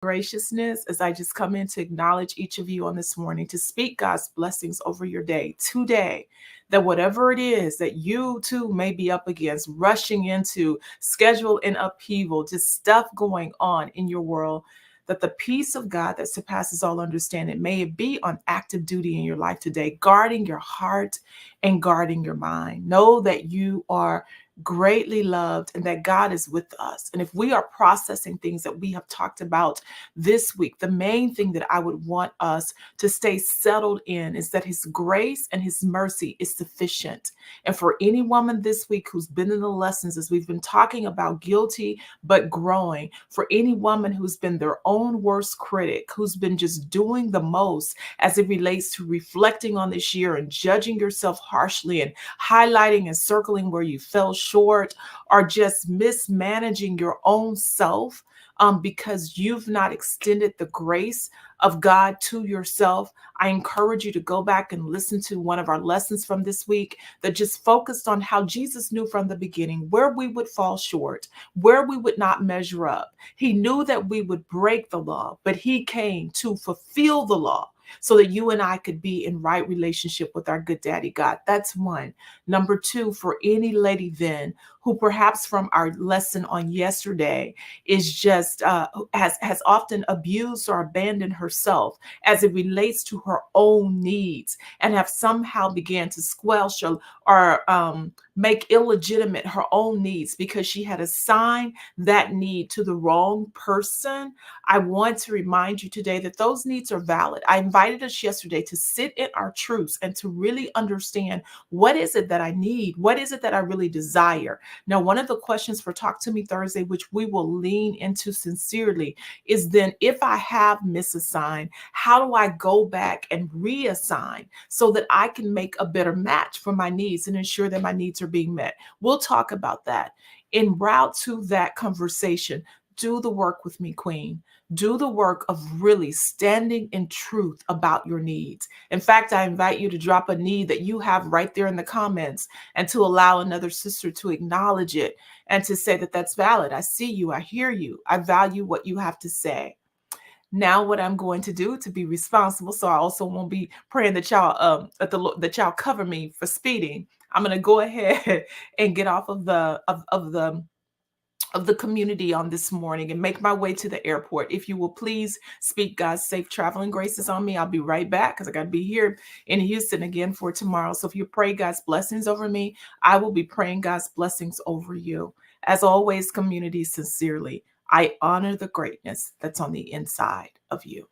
graciousness as I just come in to acknowledge each of you on this morning, to speak God's blessings over your day today. That whatever it is that you too may be up against, rushing into schedule and upheaval, just stuff going on in your world, that the peace of God that surpasses all understanding may it be on active duty in your life today, guarding your heart and guarding your mind. Know that you are greatly loved and that God is with us. And if we are processing things that we have talked about this week, the main thing that I would want us to stay settled in is that His grace and His mercy is sufficient. And for any woman this week who's been in the lessons, as we've been talking about guilty but growing, for any woman who's been their own worst critic, who's been just doing the most as it relates to reflecting on this year and judging yourself harshly and highlighting and circling where you fell short, or just mismanaging your own self because you've not extended the grace of God to yourself, I encourage you to go back and listen to one of our lessons from this week that just focused on how Jesus knew from the beginning where we would fall short, where we would not measure up. He knew that we would break the law, but He came to fulfill the law so that you and I could be in right relationship with our good daddy God. That's one. Number two, for any lady then who perhaps from our lesson on yesterday is just has often abused or abandoned herself as it relates to her own needs and have somehow began to squelch or make illegitimate her own needs because she had assigned that need to the wrong person. I want to remind you today that those needs are valid. I invited us yesterday to sit in our truths and to really understand, what is it that I need? What is it that I really desire? Now, one of the questions for Talk to Me Thursday, which we will lean into sincerely, is then if I have misassigned, how do I go back and reassign so that I can make a better match for my needs and ensure that my needs are being met? We'll talk about that. En route to that conversation, do the work with me, Queen. Do the work of really standing in truth about your needs. In fact, I invite you to drop a need that you have right there in the comments and to allow another sister to acknowledge it and to say that that's valid. I see you. I hear you. I value what you have to say. Now, what I'm going to do to be responsible, so I also won't be praying that y'all cover me for speeding. I'm going to go ahead and get off of the community on this morning and make my way to the airport. If you will please speak God's safe traveling graces on me. I'll be right back because I got to be here in Houston again for tomorrow. So if you pray God's blessings over me, I will be praying God's blessings over you. As always, community, sincerely, I honor the greatness that's on the inside of you.